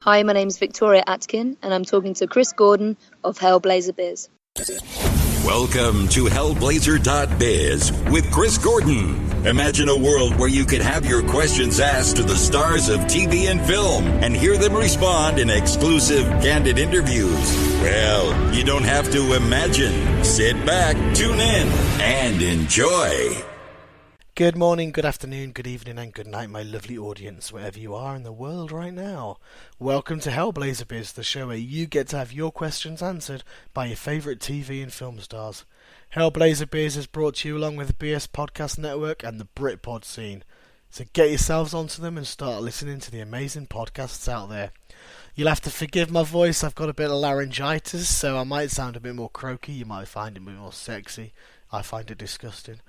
Hi, my name's Victoria Atkin, and I'm talking to Chris Gordon of Hellblazer Biz. Welcome to Hellblazer.biz with Chris Gordon. Imagine a world where you could have your questions asked to the stars of TV and film and hear them respond in exclusive, candid interviews. Well, you don't have to imagine. Sit back, tune in, and enjoy. Good morning, good afternoon, good evening, and good night, my lovely audience, wherever you are in the world right now. Welcome to Hellblazer Biz, the show where you get to have your questions answered by your favourite TV and film stars. Hellblazer Biz is brought to you along with the BS Podcast Network and the Britpod scene. So get yourselves onto them and start listening to the amazing podcasts out there. You'll have to forgive my voice, I've got a bit of laryngitis, so I might sound a bit more croaky, you might find it a bit more sexy. I find it disgusting.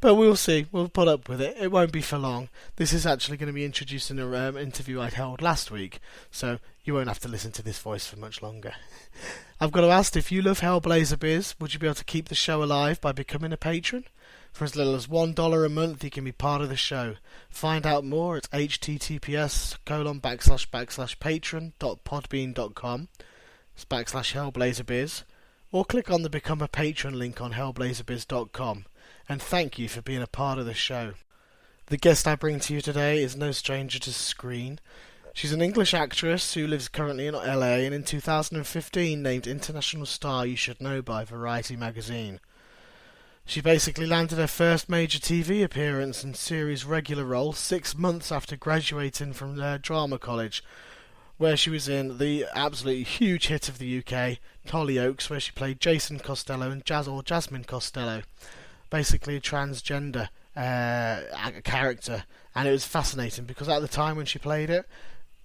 But we'll see. We'll put up with it. It won't be for long. This is actually going to be introducing an interview I held last week, so you won't have to listen to this voice for much longer. I've got to ask, if you love Hellblazer Biz, would you be able to keep the show alive by becoming a patron? For as little as $1 a month, you can be part of the show. Find out more at https://patron.podbean.com/Hellblazerbiz, or click on the Become a Patron link on hellblazerbiz.com. And thank you for being a part of the show. The guest I bring to you today is no stranger to Greene. She's an English actress who lives currently in LA and in 2015 named International Star You Should Know by Variety magazine. She basically landed her first major TV appearance and series regular role 6 months after graduating from drama college, where she was in the absolutely huge hit of the UK, Hollyoaks, where she played Jason Costello and Jasmine Costello, basically a transgender character. And it was fascinating because at the time when she played it,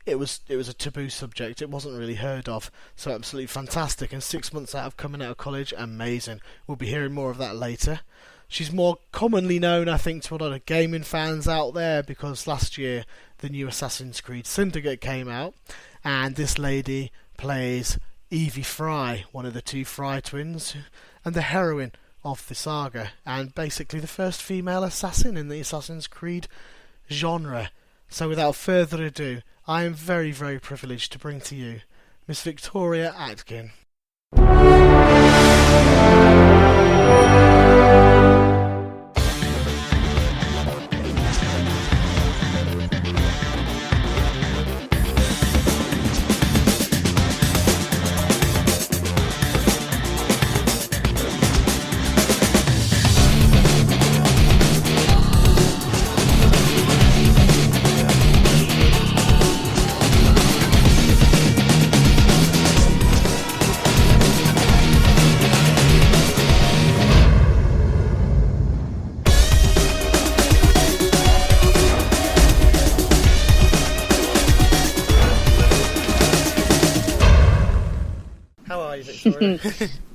it was a taboo subject. It wasn't really heard of, so absolutely fantastic. And 6 months out of coming out of college, amazing. We'll be hearing more of that later. She's more commonly known, I think, to a lot of gaming fans out there because last year the new Assassin's Creed Syndicate came out, and this lady plays Evie Frye, one of the two Frye twins, and the heroine of the saga, and basically the first female assassin in the Assassin's Creed genre. So without further ado, I am very, very privileged to bring to you Miss Victoria Atkin.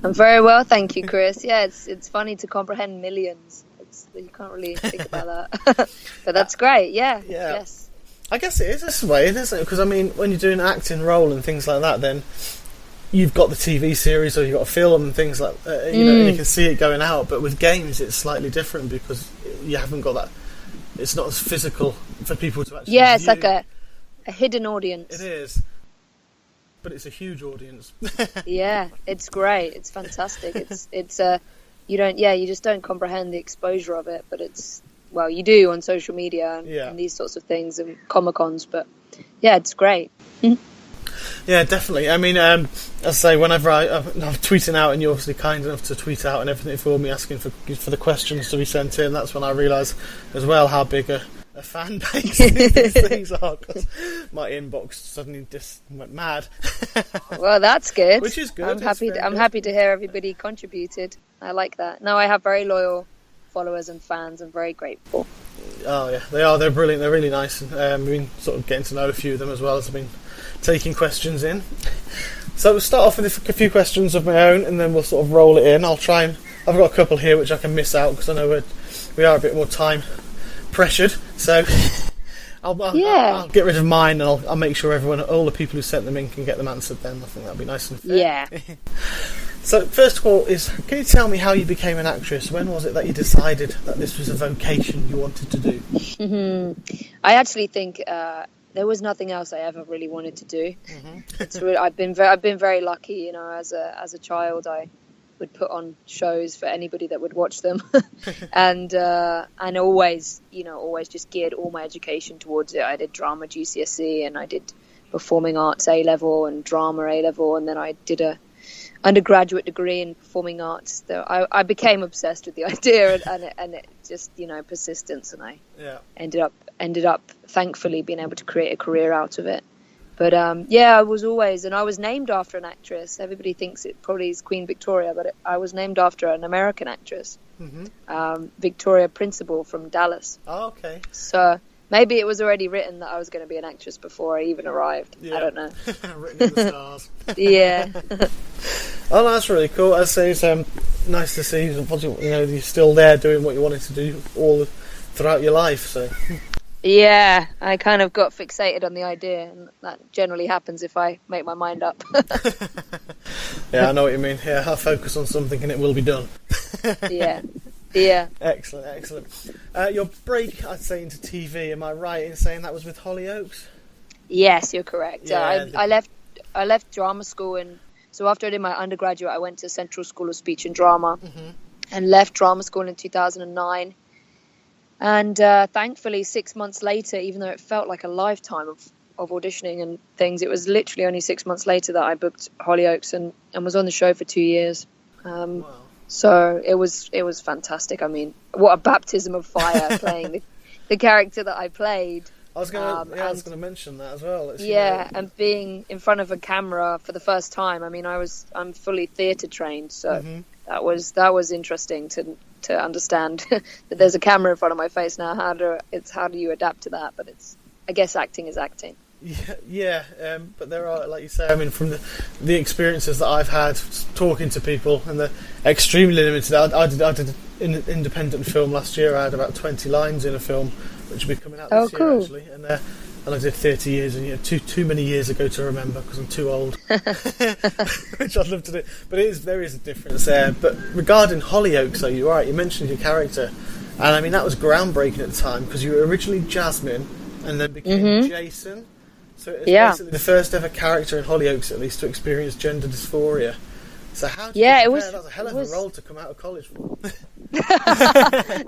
I'm very well, thank you, Chris. Yeah, it's funny to comprehend millions. You can't really think about that. But that's great, yeah. Yes. I guess it is this way, isn't it? Because, I mean, when you're doing an acting role and things like that, then you've got the TV series or you've got a film and things like that, you know, and you can see it going out. But with games, it's slightly different because you haven't got that. It's not as physical for people to actually it's like a hidden audience. It is. But it's a huge audience. Yeah, it's great. It's fantastic. It's you just don't comprehend the exposure of it, but you do on social media and these sorts of things and Comic-Cons, but yeah, it's great. Yeah, definitely. I mean, as I say, whenever I'm tweeting out, and you're obviously kind enough to tweet out and everything for me, asking for the questions to be sent in, that's when I realise as well how big a fan base these things are, because my inbox suddenly just went mad. Well, that's good. Which is good. I'm happy to hear everybody contributed. I like that. No, I have very loyal followers and fans. I'm very grateful. Oh yeah, they are. They're brilliant. They're really nice. We've been sort of getting to know a few of them as well as I've been taking questions in. So we'll start off with a few questions of my own, and then we'll sort of roll it in. I've got a couple here which I can miss out because I know we are a bit more time pressured, so I'll get rid of mine, and I'll make sure all the people who sent them in can get them answered then. I think that'll be nice and fair. Yeah. So first of all, can you tell me how you became an actress? When was it that you decided that this was a vocation you wanted to do? Mm-hmm. I actually think there was nothing else I ever really wanted to do. Mm-hmm. I've been very lucky, you know. As a child, I would put on shows for anybody that would watch them, and always just geared all my education towards it. I did drama GCSE, and I did performing arts A level and drama A level, and then I did a undergraduate degree in performing arts. So I became obsessed with the idea, and it just, you know, persistence, and I ended up thankfully being able to create a career out of it. But I was named after an actress. Everybody thinks it probably is Queen Victoria, but I was named after an American actress, Victoria Principal from Dallas. Oh, okay. So maybe it was already written that I was going to be an actress before I even arrived. Yeah. I don't know. Written in the stars. Yeah. Oh, no, that's really cool. I say it's nice to see. You know, you're still there doing what you wanted to do all throughout your life. So. Yeah, I kind of got fixated on the idea, and that generally happens if I make my mind up. Yeah, I know what you mean. Yeah, I'll focus on something and it will be done. Yeah. Excellent. Your break, I'd say, into TV, am I right in saying that was with Hollyoaks? Yes, you're correct. Yeah, I left drama school, and so after I did my undergraduate, I went to Central School of Speech and Drama, and left drama school in 2009. And thankfully, 6 months later, even though it felt like a lifetime of auditioning and things, it was literally only 6 months later that I booked Hollyoaks and was on the show for 2 years. Wow. So it was fantastic. I mean, what a baptism of fire playing the character that I played. I was going to mention that as well. And being in front of a camera for the first time. I mean, I'm fully theatre trained, so that was interesting to understand that there's a camera in front of my face now. How do you adapt to that? But I guess acting is acting. Yeah, but there are, like you say, I mean, from the experiences that I've had talking to people, and they're extremely limited. I did an independent film last year. I had about 20 lines in a film, which will be coming out this year, actually. And I did 30 years, and too many years ago to remember because I'm too old, which I'd love to do. But there is a difference there. But regarding Hollyoaks, though, you're right. You mentioned your character, and I mean that was groundbreaking at the time because you were originally Jasmine, and then became Jason. So it's basically the first ever character in Hollyoaks, at least, to experience gender dysphoria. So how did you compare? That was a hell of a role to come out of college for.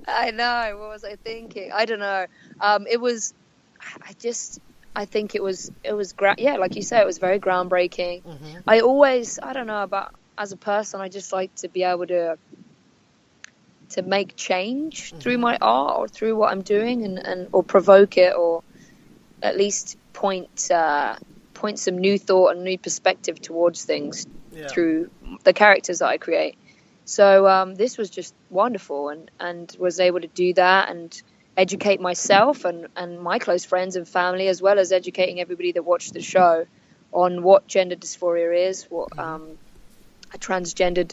I know. What was I thinking? I don't know. I think it was like you say, it was very groundbreaking. I don't know, about as a person, I just like to be able to make change through my art or through what I'm doing, or provoke it, or at least point some new thought and new perspective towards things through the characters that I create. So this was just wonderful, and was able to do that and educate myself and my close friends and family, as well as educating everybody that watched the show on what gender dysphoria is, what a transgendered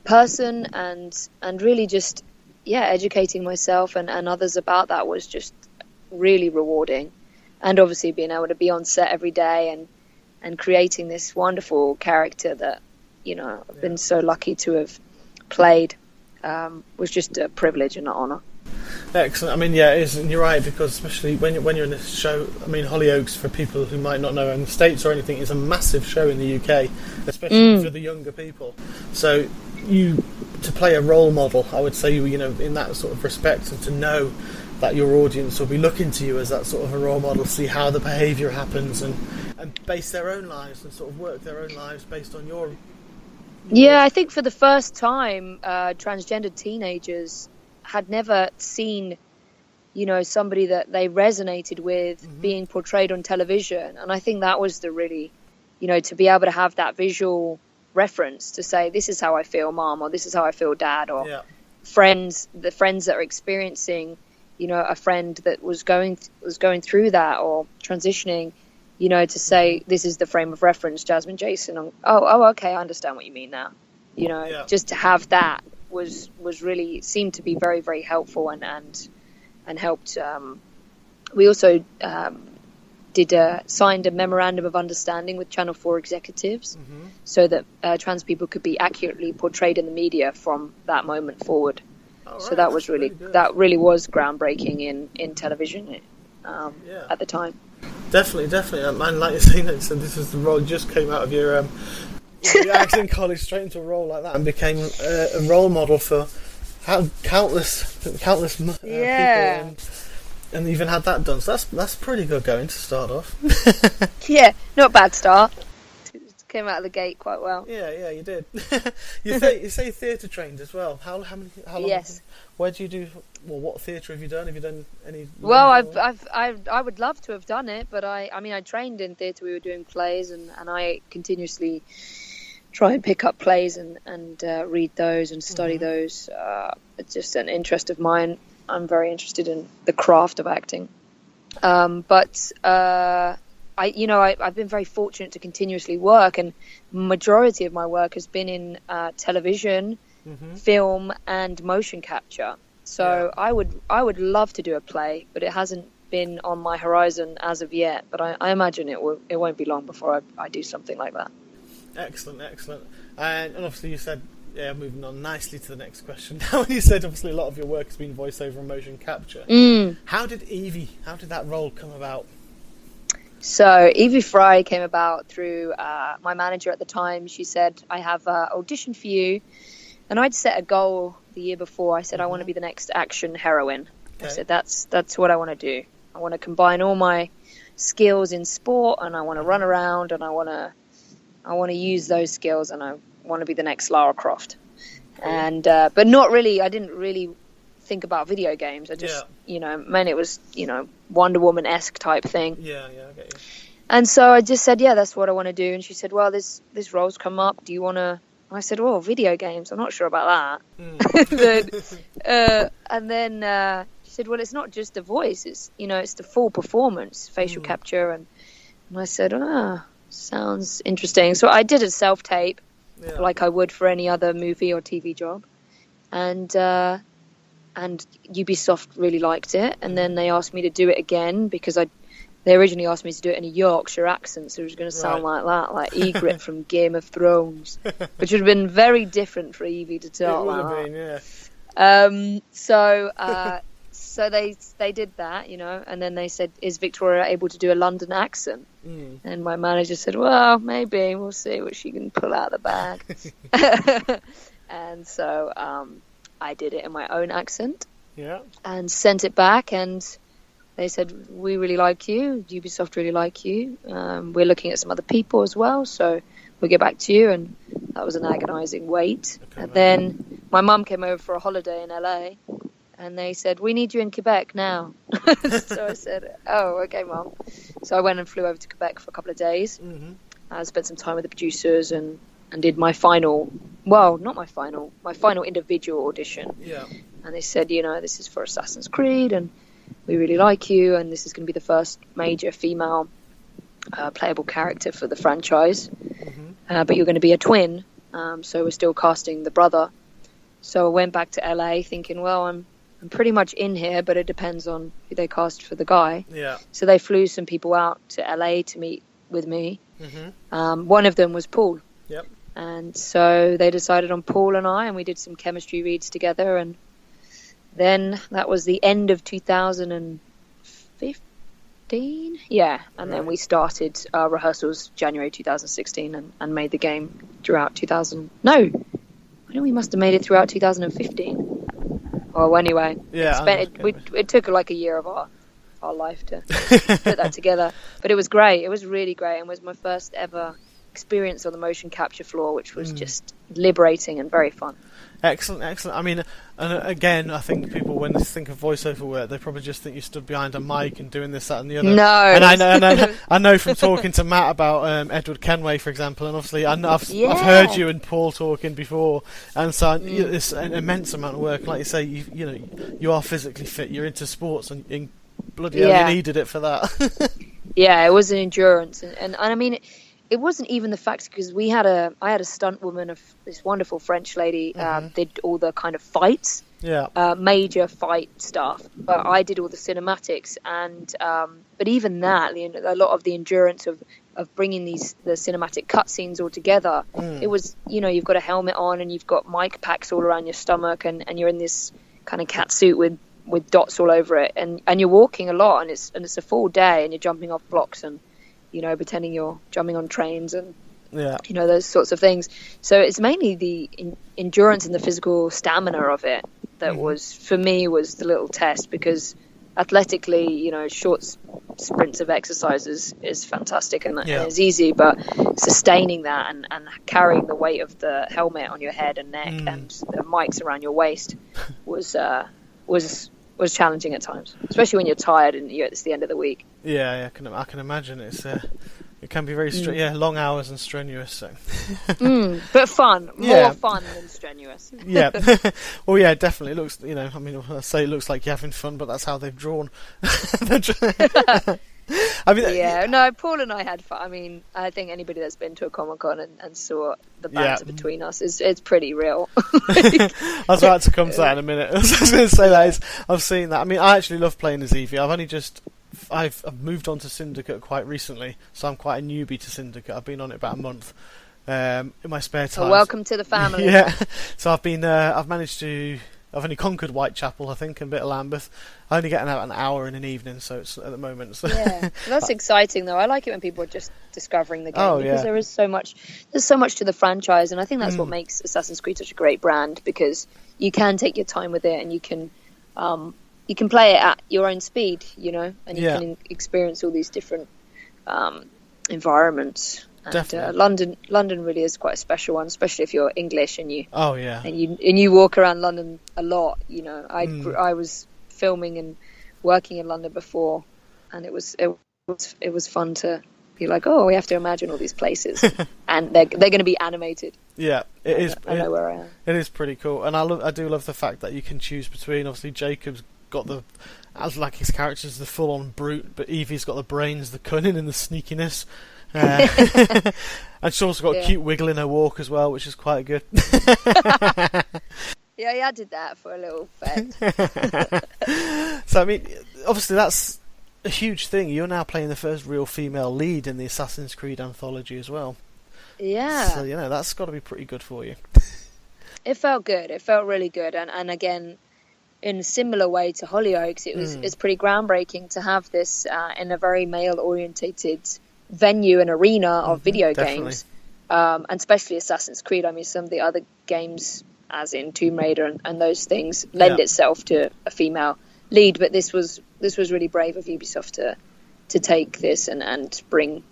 person, and really just educating myself and others about that was just really rewarding. And obviously being able to be on set every day and creating this wonderful character that, you know, I've been so lucky to have played was just a privilege and an honour. Excellent. I mean, yeah, it is, and you're right, because especially when you're in this show, I mean, Hollyoaks, for people who might not know, in the States or anything, is a massive show in the UK, especially for the younger people. So to play a role model, I would say, you know, in that sort of respect, and to know that your audience will be looking to you as that sort of a role model, see how the behaviour happens, and base their own lives and sort of work their own lives based on your... Yeah, I think for the first time, transgender teenagers had never seen, you know, somebody that they resonated with being portrayed on television. And I think that was the really, you know, to be able to have that visual reference to say, this is how I feel, Mom, or this is how I feel, Dad, or the friends that are experiencing, you know, a friend that was going through that or transitioning, you know, to say, this is the frame of reference, Jasmine, Jason. Oh, okay, I understand what you mean now. You know, just to have that was really, seemed to be very, very helpful and helped. We also signed a memorandum of understanding with Channel 4 executives so that trans people could be accurately portrayed in the media from that moment forward. So that was really was groundbreaking in television at the time. Definitely. And like you say, so this is the role just came out of your acting college straight into a role like that and became a role model for countless people, and even had that done. So that's pretty good going to start off. Yeah, not a bad start. Came out of the gate quite well. Yeah, you did. you say theatre trained as well. How long? Yes. Where do you do? Well, what theatre have you done? Have you done any? Well, I would love to have done it, but I trained in theatre. We were doing plays, and I continuously try and pick up plays and read those and study those. It's just an interest of mine. I'm very interested in the craft of acting. I've been very fortunate to continuously work, and majority of my work has been in television, film, and motion capture. So I would love to do a play, but it hasn't been on my horizon as of yet. But I imagine it won't be long before I do something like that. Excellent. And obviously you said, moving on nicely to the next question. Now, you said obviously a lot of your work has been voiceover and motion capture. How did that role come about? So Evie Frye came about through my manager at the time. She said, I have an audition for you. And I'd set a goal the year before. I said, I want to be the next action heroine. Okay. I said, that's what I want to do. I want to combine all my skills in sport, and I want to run around, and I want to use those skills, and I want to be the next Lara Croft. Cool. And but not really. I didn't really think about video games. I just, it was, Wonder Woman-esque type thing. Yeah, I get you. And so I just said, that's what I want to do. And she said, well, this role's come up. Do you want to? I said, well, video games. I'm not sure about that. And then she said, well, it's not just the voice. It's, it's the full performance, facial capture. And I said, sounds interesting. So I did a self-tape like I would for any other movie or TV job. And Ubisoft really liked it, and then they asked me to do it again because they originally asked me to do it in a Yorkshire accent, so it was going to sound like that, like Ygritte from Game of Thrones, which would have been very different for Evie to talk. It would have been, So they did that, and then they said, "Is Victoria able to do a London accent?" And my manager said, "Well, maybe we'll see what she can pull out of the bag." And so I did it in my own accent, and sent it back, and they said, we really like you, Ubisoft really like you, we're looking at some other people as well, so we'll get back to you. And that was an agonising wait. And then my mum came over for a holiday in LA, and they said, we need you in Quebec now. So I said, oh, okay, Mum. So I went and flew over to Quebec for a couple of days. I spent some time with the producers and did my final, my final individual audition. And they said, this is for Assassin's Creed, and we really like you, and this is going to be the first major female playable character for the franchise. But you're going to be a twin, so we're still casting the brother. So I went back to LA thinking, well, I'm pretty much in here, but it depends on who they cast for the guy. So they flew some people out to LA to meet with me. One of them was Paul. And so they decided on Paul and I, and we did some chemistry reads together. And then that was the end of 2015. And then we started rehearsals January 2016 and made the game throughout 2000. No, I know we must have made it throughout 2015. Well, anyway, it took like a year of our life to put that together. But it was great. It was really great, and was my first ever experience on the motion capture floor, which was just liberating and very fun. Excellent. I mean, and again, I think people, when they think of voiceover work, they probably just think you stood behind a mic and doing this, that, and the other. No, and I know from talking to Matt about Edward Kenway, for example, and obviously I've heard you and Paul talking before, and so it's an immense amount of work. Like you say, you are physically fit. You're into sports, and bloody hell, you needed it for that. It was an endurance, and I mean. It wasn't even the fact, because I had a stunt woman, of this wonderful French lady, did all the kind of fights, major fight stuff, but I did all the cinematics, and but even that, a lot of the endurance of bringing the cinematic cutscenes all together, it was, you've got a helmet on and you've got mic packs all around your stomach, and you're in this kind of cat suit with with dots all over it, and you're walking a lot, and it's a full day, and you're jumping off blocks, and pretending you're jumping on trains, and those sorts of things. So it's mainly the endurance and the physical stamina of it that was, for me, was the little test, because athletically, short sprints of exercises is fantastic and it's easy, but sustaining that and carrying the weight of the helmet on your head and neck and the mics around your waist was challenging at times, especially when you're tired and it's the end of the week. I can imagine it can be very long hours and strenuous. So, but fun, more fun than strenuous. Well, definitely. It looks, I say it looks like you're having fun, but that's how they've drawn. Paul and I had fun. I mean, I think anybody that's been to a Comic-Con and saw the banter between us it's pretty real. I was about to come to that in a minute. I was going to say that I've seen that. I mean, I actually love playing as Evie. I've moved on to Syndicate quite recently, so I'm quite a newbie to Syndicate. I've been on it about a month in my spare time. Welcome to the family. So I've only conquered Whitechapel, I think, and a bit of Lambeth. I'm only getting out an hour in an evening, so it's at the moment. So. Yeah, that's exciting though. I like it when people are just discovering the game because there is so much. There's so much to the franchise, and I think that's what makes Assassin's Creed such a great brand, because you can take your time with it, and you can play it at your own speed, and you can experience all these different environments. And London really is quite a special one, especially if you're English and you and you walk around London a lot. I was filming and working in London before, and it was fun to be like, oh, we have to imagine all these places, and they're going to be animated. Yeah, it is. I know where I am. It is pretty cool, and I do love the fact that you can choose between. Obviously, Jacob's got his character's the full-on brute, but Evie's got the brains, the cunning, and the sneakiness. And she's also got a cute wiggle in her walk as well, which is quite good. Yeah, I did that for a little effect. So, I mean, obviously that's a huge thing. You're now playing the first real female lead in the Assassin's Creed anthology as well. Yeah. So, that's got to be pretty good for you. It felt good. It felt really good. And again, in a similar way to Hollyoaks, it's pretty groundbreaking to have this in a very male-orientated venue and arena of video games, and especially Assassin's Creed. I mean, some of the other games, as in Tomb Raider and those things, lend itself to a female lead, but this was really brave of Ubisoft to take this and bring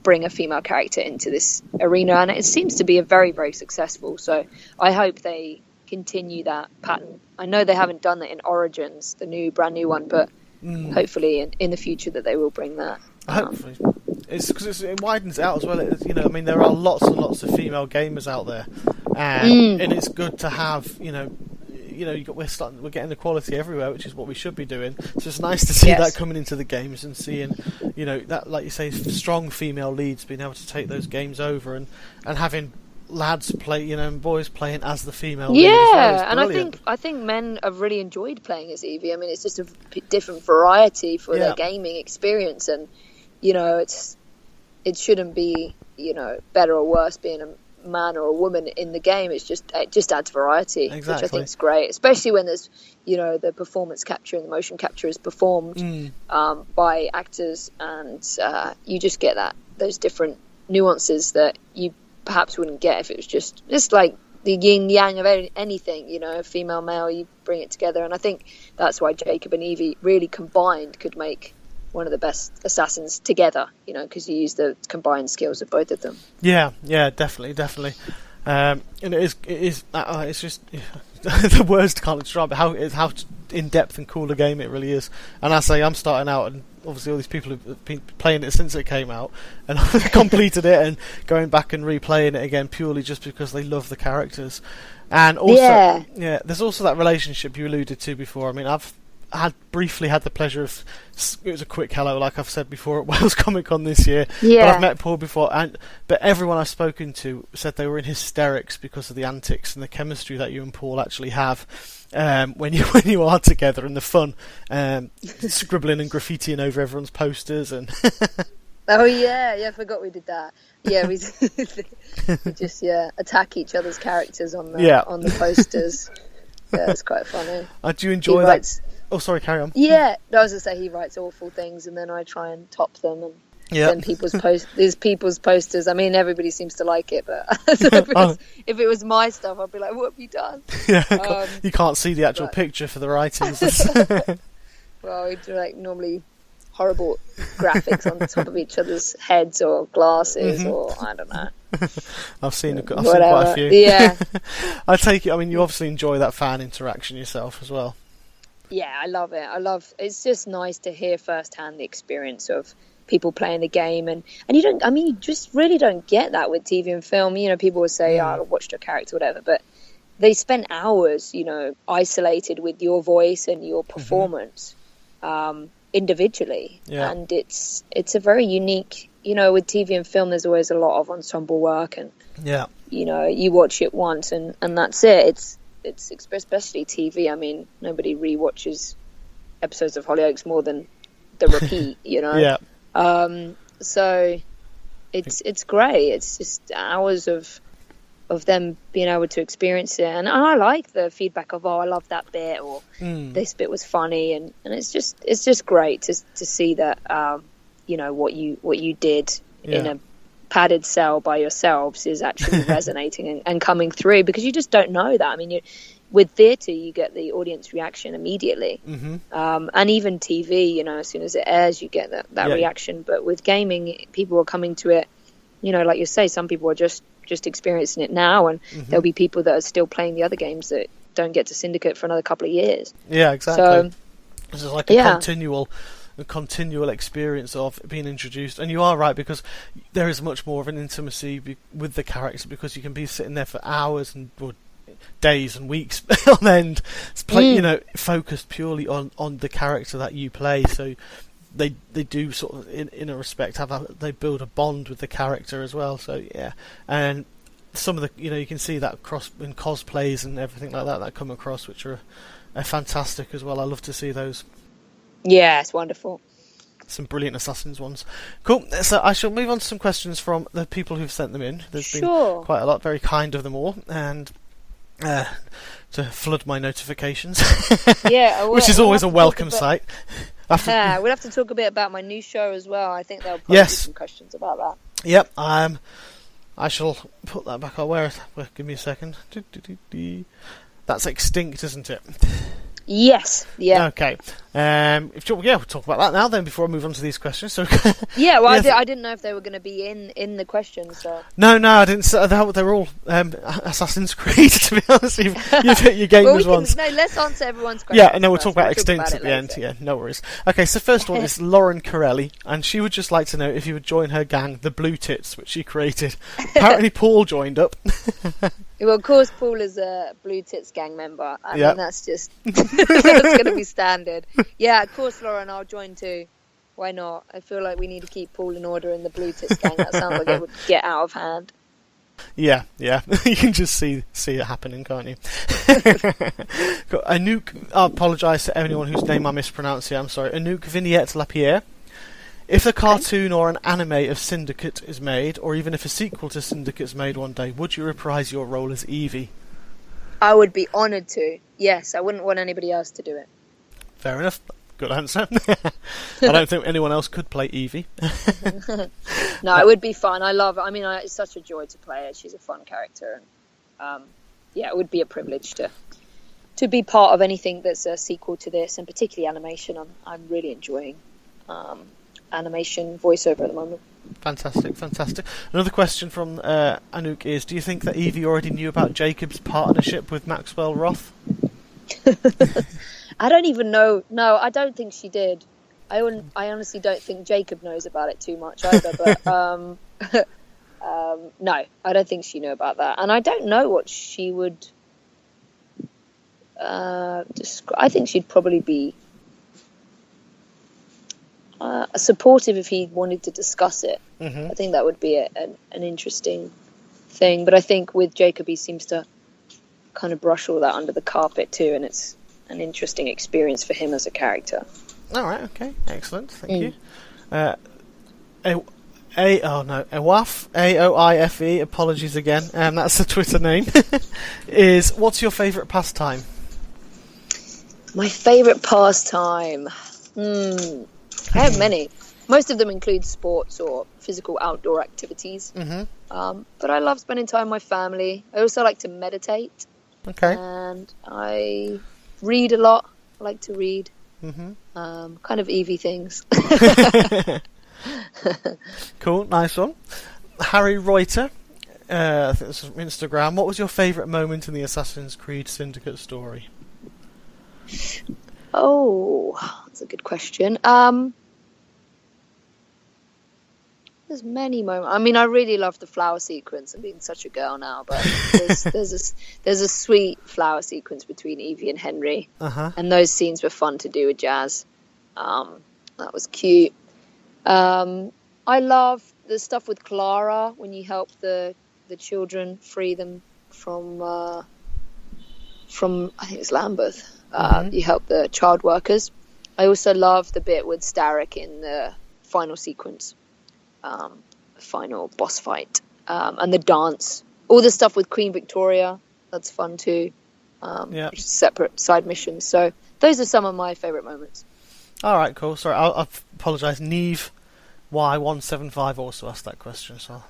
a female character into this arena, and it seems to be a very, very successful. So I hope they continue that pattern. I know they haven't done that in Origins, the brand new one, but hopefully in the future that they will bring that. Hopefully. It's because it widens out as well. I mean, there are lots and lots of female gamers out there, and it's good to have. We're getting equality everywhere, which is what we should be doing. So it's nice to see that coming into the games and seeing, that, like you say, strong female leads being able to take those games over and having lads play, and boys playing as the female lead as well. And I think men have really enjoyed playing as Evie. I mean, it's just a different variety for their gaming experience, and it shouldn't be better or worse being a man or a woman in the game. It just adds variety, which I think is great, especially when there's the performance capture and the motion capture is performed by actors, and you just get those different nuances that you perhaps wouldn't get if it was just like the yin yang of anything, female male, you bring it together. And I think that's why Jacob and Evie really combined could make one of the best assassins together, because you use the combined skills of both of them. Yeah, definitely. And it is it's just the words can't describe how in depth and cool a game it really is. And I say I'm starting out, and obviously all these people have been playing it since it came out, and I've completed it and going back and replaying it again purely just because they love the characters. And also, there's also that relationship you alluded to before. I mean, I've briefly had the pleasure of, it was a quick hello, like I've said before, at Wales Comic Con this year. But I've met Paul before, but everyone I've spoken to said they were in hysterics because of the antics and the chemistry that you and Paul actually have when you are together, and the fun, scribbling and graffitiing over everyone's posters and. Oh I forgot we did that. Yeah, we just attack each other's characters on the posters. Yeah, it's quite funny. Do you enjoy that? Oh, sorry, carry on. Yeah, I was going to say he writes awful things, and then I try and top them, and then there's people's posters. I mean, everybody seems to like it, but if it was my stuff, I'd be like, "What have you done?" Yeah, you can't see the actual picture for the writings. Well, we do like normally horrible graphics on top of each other's heads or glasses, or I don't know. I've seen quite a few. Yeah. I take it. I mean, you obviously enjoy that fan interaction yourself as well. Yeah, I love it. It's just nice to hear firsthand the experience of people playing the game, and you just really don't get that with TV and film. You know, people will say, I watched your character, whatever, but they spend hours, isolated with your voice and your performance, individually. Yeah. And it's a very unique, with TV and film, there's always a lot of ensemble work, and, you watch it once and that's it. It's especially TV. I mean, nobody rewatches episodes of Hollyoaks more than the repeat, Yeah. So it's great. It's just hours of them being able to experience it, and I like the feedback of, I love that bit, or this bit was funny, and it's just great to see that what you did in a padded cell by yourselves is actually resonating and coming through, because you just don't know that. I mean, with theatre, you get the audience reaction immediately, and even TV, as soon as it airs, you get that reaction. But with gaming, people are coming to it, like you say, some people are just experiencing it now, and there'll be people that are still playing the other games that don't get to Syndicate for another couple of years. Yeah, exactly. So this is like a continual experience of being introduced. And you are right, because there is much more of an intimacy with the character, because you can be sitting there for hours or days and weeks on end, focused purely on the character that you play. So they do sort of in a respect they build a bond with the character as well. So yeah, and some of the you can see that across in cosplays and everything like that come across, which are fantastic as well. I love to see those. Yeah, it's wonderful. Some brilliant Assassins ones. Cool. So I shall move on to some questions from the people who've sent them in. There's been quite a lot, very kind of them all, and to flood my notifications. Yeah, which is always a welcome sight. We'll have to talk a bit about my new show as well. I think there'll probably be some questions about that. Yep. I shall put that back on. Where? Give me a second. That's Extinct, isn't it? Yes. Yeah. Okay. We'll talk about that now then, before I move on to these questions. So I didn't know if they were going to be in the questions. So. No, I didn't. They're all Assassin's Creed, to be honest. You've hit your gamers ones. No, let's answer everyone's questions. Yeah, no, we'll talk about Extinct at the end. Yeah, no worries. Okay, so first one is Lauren Corelli, and she would just like to know if you would join her gang, the Blue Tits, which she created. Apparently, Paul joined up. Well, of course, Paul is a Blue Tits gang member. I mean, that's just that's going to be standard. Yeah, of course, Lauren, I'll join too. Why not? I feel like we need to keep Paul in order in the Blue Tits gang. That sounds like it would get out of hand. Yeah. You can just see it happening, can't you? Anouk, I apologise to anyone whose name I mispronounced here. I'm sorry. Anouk Vignette Lapierre. If a cartoon or an anime of Syndicate is made, or even if a sequel to Syndicate is made one day, would you reprise your role as Evie? I would be honoured to. Yes, I wouldn't want anybody else to do it. Fair enough. Good answer. I don't think anyone else could play Evie. No, it would be fun. It's such a joy to play her. She's a fun character. And, it would be a privilege to be part of anything that's a sequel to this, and particularly animation. I'm really enjoying animation voiceover at the moment. Fantastic. Another question from Anouk is, do you think that Evie already knew about Jacob's partnership with Maxwell Roth? I don't even know. No, I don't think she did. I honestly don't think Jacob knows about it too much either, but no, I don't think she knew about that. And I don't know what she would I think she'd probably be supportive if he wanted to discuss it. I think that would be an interesting thing. But I think with Jacob, he seems to kind of brush all that under the carpet too, and it's an interesting experience for him as a character. All right, okay, excellent, thank you. Aoife, Aoife, apologies again, that's the Twitter name, is, what's your favourite pastime? My favourite pastime. I have many. Most of them include sports or physical outdoor activities. But I love spending time with my family. I also like to meditate. Okay. And I read a lot. I like to read. Kind of Evie things. Cool, nice one. Harry Reuter, I think this is from Instagram. What was your favourite moment in the Assassin's Creed Syndicate story? Oh, that's a good question. There's many moments. I mean, I really love the flower sequence. I'm being such a girl now, but there's a sweet flower sequence between Evie and Henry, and those scenes were fun to do with Jazz. That was cute. I love the stuff with Clara when you help the children free them from I think it's Lambeth. You help the child workers. I also love the bit with Starrick in the final sequence, final boss fight, and the dance. All the stuff with Queen Victoria, that's fun too. Separate side missions. So those are some of my favourite moments. All right, cool. Sorry, I apologise. Neve Y175 also asked that question, so I'll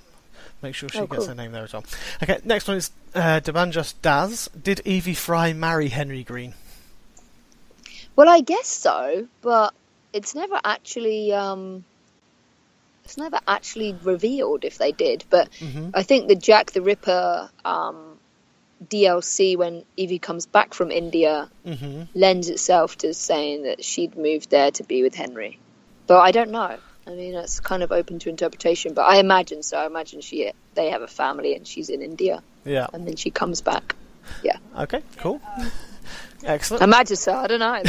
make sure she gets her name there as well. Okay, next one is Debanjas Daz. Did Evie Frye marry Henry Greene? Well, I guess so, but it's never actually revealed if they did. But I think the Jack the Ripper DLC, when Evie comes back from India, lends itself to saying that she'd moved there to be with Henry. But I don't know. I mean, it's kind of open to interpretation, but I imagine so. I imagine they have a family and she's in India. Yeah. And then she comes back. Yeah. Okay, cool. Excellent. I imagine so. I don't know.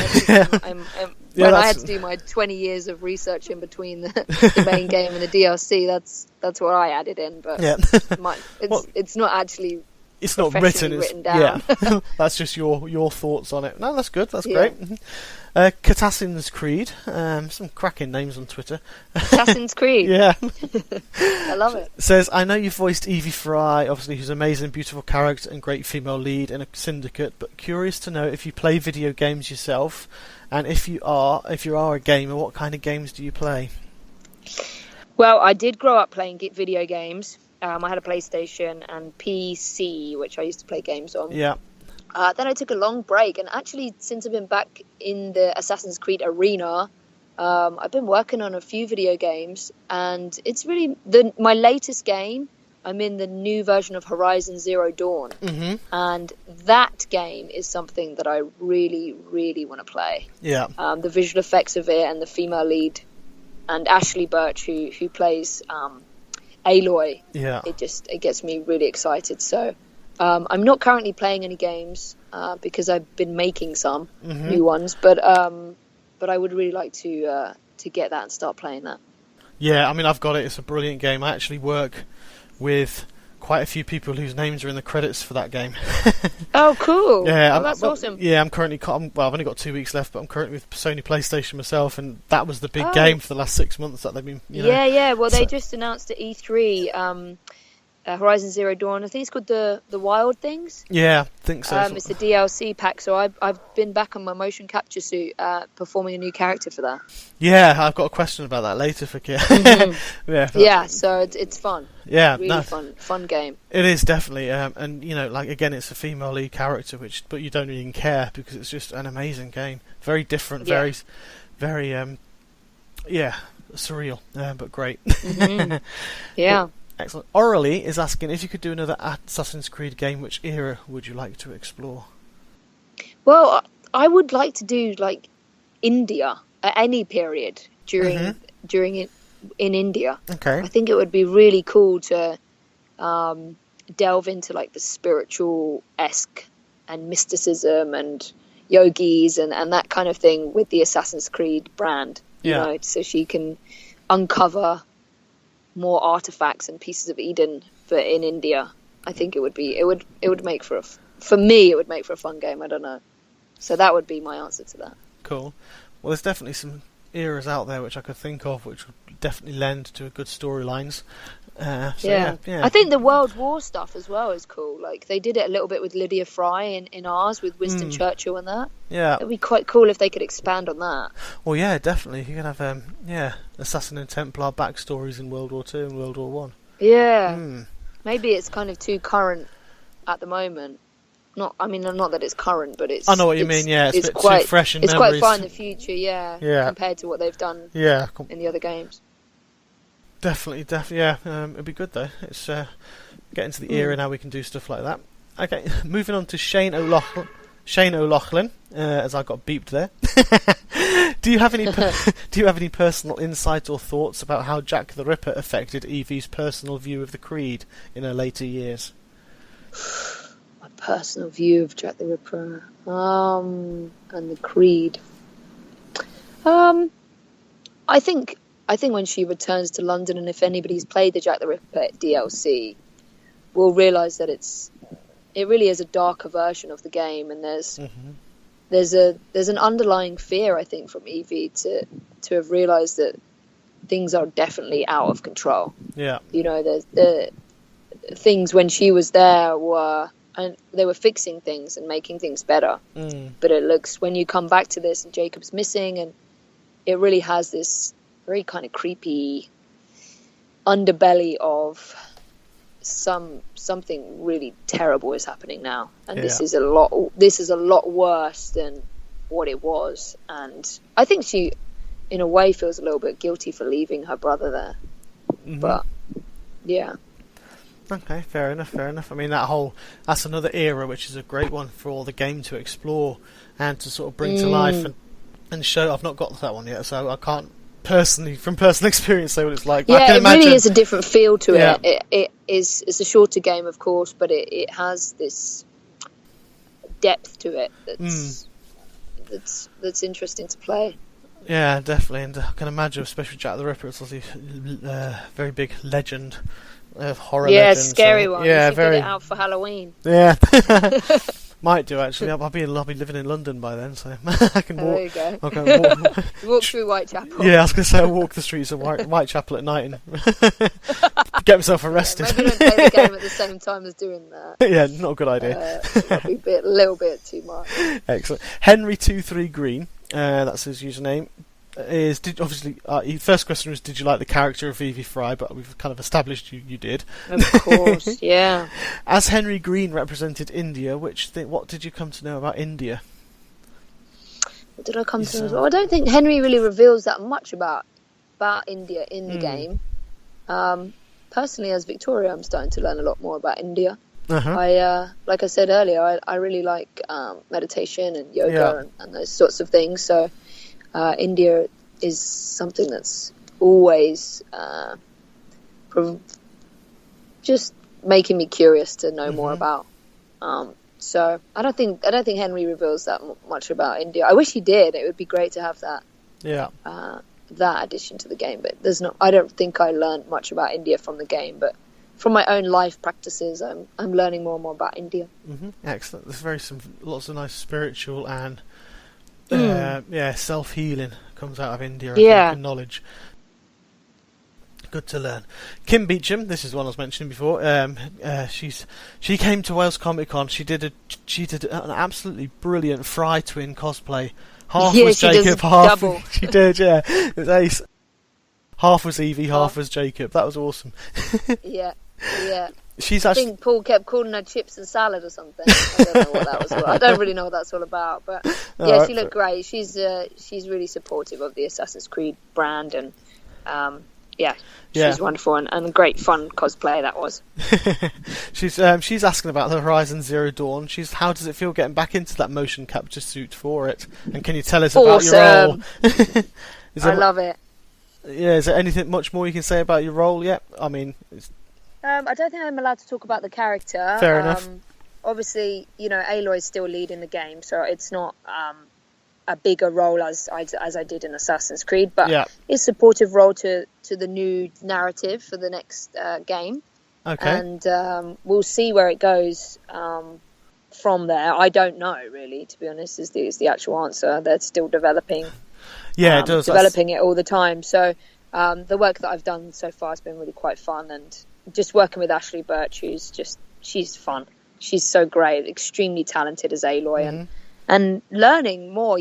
When I had to do my 20 years of research in between the main game and the DLC, that's what I added in. But it's not actually... It's not written down. Yeah. That's just your thoughts on it. No, that's good. That's great. Catassin's Creed. Some cracking names on Twitter. Catassin's Creed. Yeah. I love it. Says, I know you voiced Evie Frye, obviously who's an amazing, beautiful character and great female lead in a Syndicate, but curious to know if you play video games yourself, and if you are a gamer, what kind of games do you play? Well, I did grow up playing video games. I had a PlayStation and PC, which I used to play games on. Yeah. Then I took a long break, and actually, since I've been back in the Assassin's Creed arena, I've been working on a few video games, and it's really my latest game. I'm in the new version of Horizon Zero Dawn, and that game is something that I really, really want to play. Yeah. The visual effects of it, and the female lead, and Ashley Birch, who plays Aloy. Yeah. It gets me really excited. So I'm not currently playing any games because I've been making some new ones, but I would really like to get that and start playing that. Yeah, I mean, I've got it. It's a brilliant game. I actually work with quite a few people whose names are in the credits for that game. Oh, cool. Yeah, that's awesome. Yeah, I'm currently... I've only got 2 weeks left, but I'm currently with Sony PlayStation myself, and that was the big game for the last 6 months that they've been... Yeah. Well, they just announced at E3... Horizon Zero Dawn. I think it's called the Wild Things. Yeah, I think so. It's the DLC pack. So I've been back on my motion capture suit, performing a new character for that. Yeah, I've got a question about that later for Kia. So it's fun. Yeah, really fun game. It is definitely, and again, it's a female lead character, but you don't even care because it's just an amazing game. Very different, very, very, surreal, but great. Yeah. Excellent. Orally is asking if you could do another Assassin's Creed game, which era would you like to explore? Well, I would like to do India at any period during it in India. Okay. I think it would be really cool to delve into the spiritual-esque and mysticism and yogis and that kind of thing with the Assassin's Creed brand. You know, so she can uncover more artifacts and pieces of Eden in India. I think it would make for a fun game. I don't know. So that would be my answer to that. Cool. Well, there's definitely some eras out there which I could think of which would definitely lend to good storylines. I think the World War stuff as well is cool. Like they did it a little bit with Lydia Frye in ours with Winston Churchill and that. Yeah, it'd be quite cool if they could expand on that. Well, yeah, definitely. You can have Assassin and Templar backstories in World War II and World War One. Yeah, maybe it's kind of too current at the moment. Not that it's current, but it's. I know what you mean. Yeah, it's quite too fresh in It's memories. quite far in the future. Yeah, compared to what they've done. Yeah, in the other games. Definitely. Yeah, it'd be good though. It's getting to the era now we can do stuff like that. Okay, moving on to Shane O'Loughlin, as I got beeped there. Do you have any personal insight or thoughts about how Jack the Ripper affected Evie's personal view of the Creed in her later years? My personal view of Jack the Ripper, and the Creed. I think when she returns to London, and if anybody's played the Jack the Ripper DLC, will realise that it really is a darker version of the game, and there's an underlying fear, I think, from Evie to have realised that things are definitely out of control. Yeah, the things when she was there they were fixing things and making things better. But it looks, when you come back to this and Jacob's missing, and it really has this very kind of creepy underbelly of something really terrible is happening now, and this is a lot worse than what it was. And I think she, in a way, feels a little bit guilty for leaving her brother there. But yeah. Okay, fair enough. I mean, that's another era which is a great one for the game to explore and to sort of bring to life and show. I've not got to that one yet, so I can't from personal experience say what it's like. Yeah, I can imagine. Really is a different feel to it. It's a shorter game, of course, but it has this depth to it that's interesting to play. Yeah, definitely, and I can imagine, especially Jack the Ripper, it's obviously a very big legend. Horror legend, scary one. Yeah, you should get it out for Halloween. Yeah, might do actually. I'll be living in London by then, so I can walk. There you go. I'll go walk through Whitechapel. Yeah, I was going to say I'll walk the streets of Whitechapel at night and get myself arrested. Maybe don't play the game at the same time as doing that. Yeah, not a good idea. That'd be a little bit too much. Excellent. Henry23 Greene, that's his username. First question was, did you like the character of Evie Frye? But we've kind of established you did. Of course, yeah. As Henry Greene represented India, what did you come to know about India? What did I come to know? Well, I don't think Henry really reveals that much about India in the game. Personally, as Victoria, I'm starting to learn a lot more about India. I like I said earlier, I really like meditation and yoga and those sorts of things. So India is something that's always just making me curious to know more about. So I don't think Henry reveals that much about India. I wish he did. It would be great to have that. Yeah. That addition to the game, but there's no. I don't think I learned much about India from the game, but from my own life practices, I'm learning more and more about India. Excellent. There's lots of nice spiritual and self-healing comes out of India. I think, and knowledge. Good to learn. Kim Beecham, this is one I was mentioning before. She came to Wales Comic Con. She did an absolutely brilliant Frye twin cosplay. Half was Jacob, half double. She did, yeah. It was ace. Half was Evie, half was Jacob. That was awesome. Yeah. I think Paul kept calling her chips and salad or something. I don't know what that was. I don't really know what that's all about, but she looked great. She's really supportive of the Assassin's Creed brand, and she's wonderful and great fun cosplay that was. She's asking about the Horizon Zero Dawn. How does it feel getting back into that motion capture suit for it? And can you tell us about your role? I love it. Yeah, is there anything much more you can say about your role yet? I mean, I don't think I'm allowed to talk about the character. Fair enough. Obviously, Aloy's still leading the game, so it's not a bigger role as I did in Assassin's Creed, but it's a supportive role to the new narrative for the next game. Okay. And we'll see where it goes from there. I don't know, really, to be honest, is the actual answer. They're still developing. Yeah, it does. Developing it all the time. So the work that I've done so far has been really quite fun, and just working with Ashley Birch, she's fun. She's so great, extremely talented as Aloy, and learning more.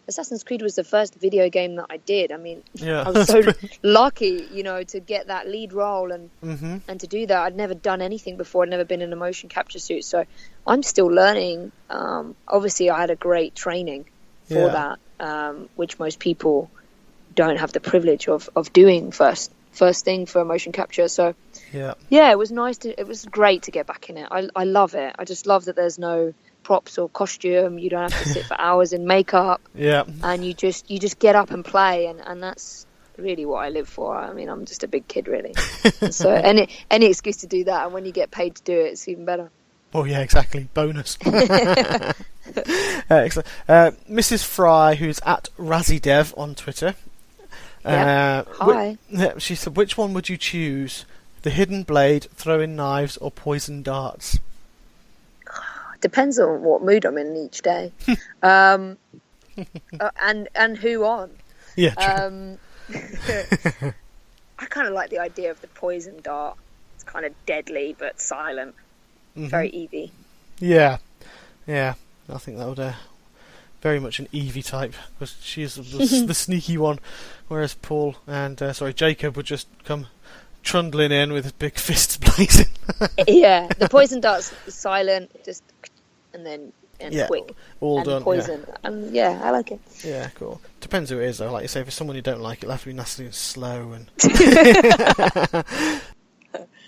Assassin's Creed was the first video game that I did. I mean, I was so lucky, to get that lead role and to do that. I'd never done anything before. I'd never been in a motion capture suit, so I'm still learning. Obviously, I had a great training for that, which most people don't have the privilege of doing first thing for motion capture. So it was nice it was great to get back in it. I love it. I just love that there's no props or costume. You don't have to sit for hours in makeup, and you just get up and play, and that's really what I live for. I mean, I'm just a big kid, really. So any excuse to do that, and when you get paid to do it, it's even better. Oh yeah, exactly. Bonus. Excellent. Mrs. Frye, who's at RazzyDev on Twitter. Hi. She said, which one would you choose? The hidden blade, throwing knives, or poison darts? Depends on what mood I'm in each day. And who on. Yeah, true. I kind of like the idea of the poison dart. It's kind of deadly but silent. Very Evie. Yeah. I think that would very much an Evie type, because she's the sneaky one, whereas Paul and Jacob would just come trundling in with his big fists blazing. Yeah, the poison dart's silent, just and quick, all and done. Poison, and I like it. Yeah, cool. Depends who it is, though. Like you say, if it's someone you don't like, it'll have to be nasty and slow and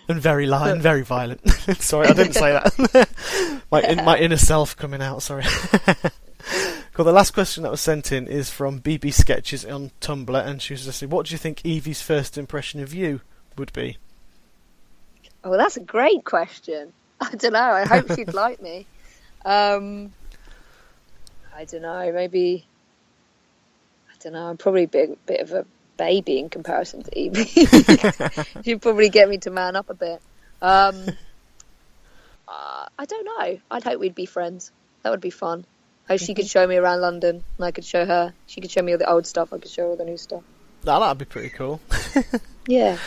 and very loud and very violent. Sorry, I didn't say that. my inner self coming out. Sorry. Cool. The last question that was sent in is from BB Sketches on Tumblr, and she was just saying, what do you think Evie's first impression of you would be? Oh, that's a great question. I don't know. I hope she'd like me. I don't know. Maybe. I don't know. I'm probably a bit of a baby in comparison to Evie. She'd probably get me to man up a bit. I don't know. I'd hope we'd be friends. That would be fun. Hope she could show me around London, and I could show her. She could show me all the old stuff. I could show her all the new stuff. That'd be pretty cool. Yeah.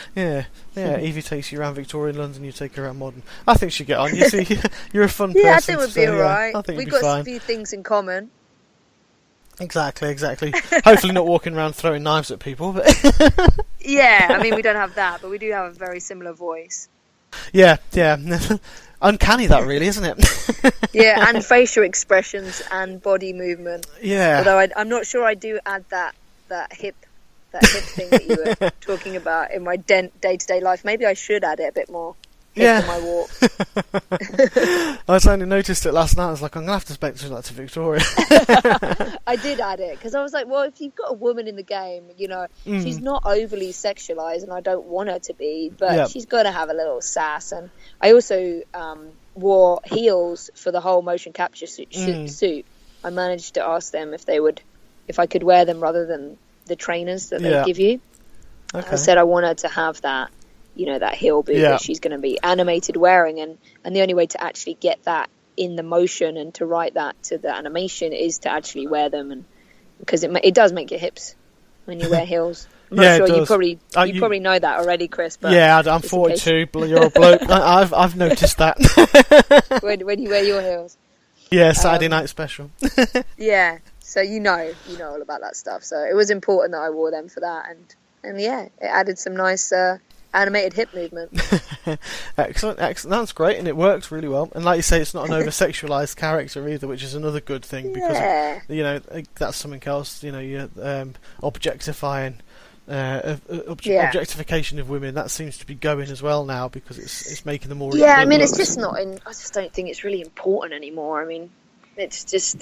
Evie takes you around Victorian London, you take her around modern. I think she'd get on. You see, you're a fun person. Yeah, I think we'd be alright. We've got a few things in common. Exactly. Hopefully not walking around throwing knives at people, but yeah, I mean, we don't have that, but we do have a very similar voice. Yeah. Uncanny, that really, isn't it? Yeah, and facial expressions and body movement. Yeah. Although I'm not sure I do add that hip thing that you were talking about in my day-to-day life. Maybe I should add it a bit more. On my walk. I only noticed it last night. I was like, I'm gonna have to speak to Victoria. I did add it because I was like, well, if you've got a woman in the game, she's not overly sexualized, and I don't want her to be, but she's got to have a little sass. And I also wore heels for the whole motion capture suit. I managed to ask them if I could wear them rather than the trainers that they give you. Okay. I said I want her to have that. That heel boot that she's going to be animated wearing, and the only way to actually get that in the motion and to write that to the animation is to actually wear them, and because it does make your hips when you wear heels. I'm not sure you probably know that already, Chris. But I'm 42. You're a bloke. I've noticed that when you wear your heels. Yeah, Saturday night special. Yeah, so you know all about that stuff. So it was important that I wore them for that, and it added some nice. Animated hip movement. Excellent. That's great, and it works really well. And like you say, it's not an over-sexualized character either, which is another good thing because that's something else. You're objectifying, objectification of women. That seems to be going as well now because it's making them more. Yeah, I mean, it's just not. I just don't think it's really important anymore. I mean, it's just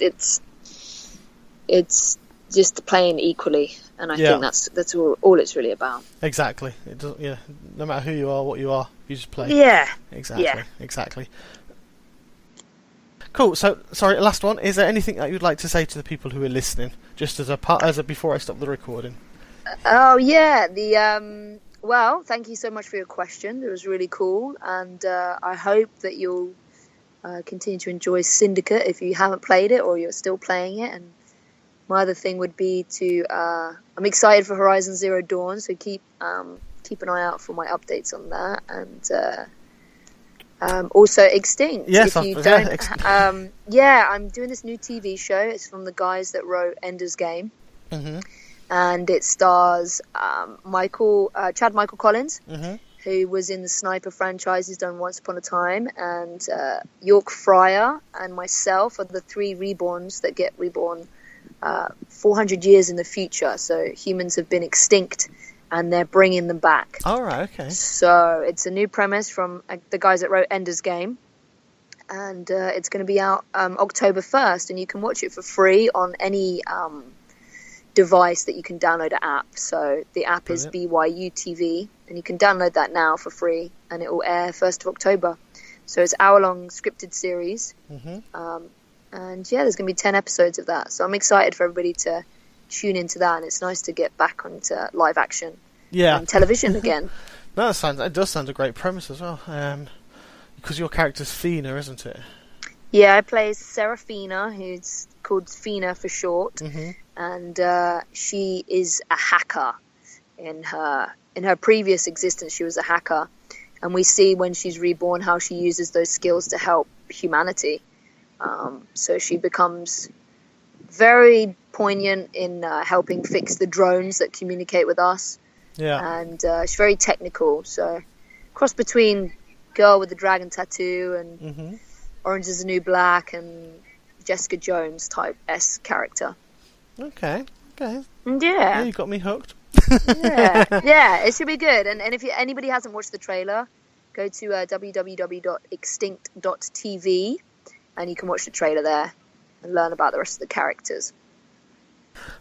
playing equally. And I think that's all it's really about. Exactly. It doesn't. Yeah. No matter who you are, what you are, you just play. Yeah. Exactly. Yeah. Exactly. Cool. So, sorry. Last one. Is there anything that you'd like to say to the people who are listening, just as a before I stop the recording? Oh yeah. Well, thank you so much for your question. It was really cool, and I hope that you'll continue to enjoy Syndicate if you haven't played it or you're still playing it. And my other thing would be to I'm excited for Horizon Zero Dawn, so keep keep an eye out for my updates on that. And also Extinct. Yes, if you don't, I'm doing this new TV show. It's from the guys that wrote Ender's Game. Mm-hmm. And it stars Chad Michael Collins, Mm-hmm. who was in the Sniper franchise. He's done Once Upon a Time, and Frye and myself are the 3 reborns that get reborn 400 years in the future. So humans have been extinct, and they're bringing them back. All right, okay. So it's a new premise from the guys that wrote Ender's Game, and it's going to be out October 1st, and you can watch it for free on any device that you can download an app. So the app is BYU TV, and you can download that now for free, and it will air 1st of October. So it's an hour-long scripted series. Mm-hmm. And there's going to be 10 episodes of that. So I'm excited for everybody to tune into that, and it's nice to get back onto live action and television again. It does sound a great premise as well. Because your character's Fina, isn't it? Yeah, I play Serafina, who's called Fina for short. Mm-hmm. And she is a hacker. In her previous existence, she was a hacker, and we see when she's reborn how she uses those skills to help humanity. So she becomes very poignant in helping fix the drones that communicate with us. Yeah. And she's very technical. So cross between Girl with the Dragon Tattoo and Mm-hmm. Orange is the New Black and Jessica Jones type S character. Okay. Yeah, you got me hooked. yeah, it should be good. And if anybody hasn't watched the trailer, go to www.extinct.tv, and you can watch the trailer there and learn about the rest of the characters.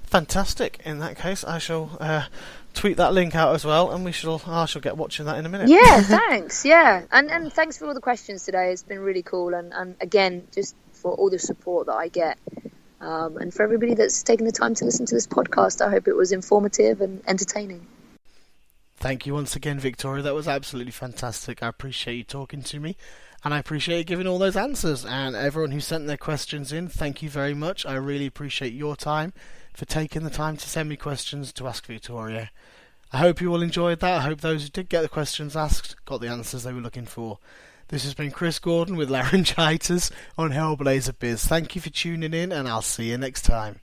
Fantastic. In that case, I shall tweet that link out as well, and I shall get watching that in a minute. Yeah, thanks. Yeah, and thanks for all the questions today. It's been really cool, and again, just for all the support that I get. And for everybody that's taken the time to listen to this podcast, I hope it was informative and entertaining. Thank you once again, Victoria. That was absolutely fantastic. I appreciate you talking to me, and I appreciate you giving all those answers. And everyone who sent their questions in, thank you very much. I really appreciate your time for taking the time to send me questions to ask Victoria. I hope you all enjoyed that. I hope those who did get the questions asked got the answers they were looking for. This has been Chris Gordon with Laryngitis on Hellblazer Biz. Thank you for tuning in, and I'll see you next time.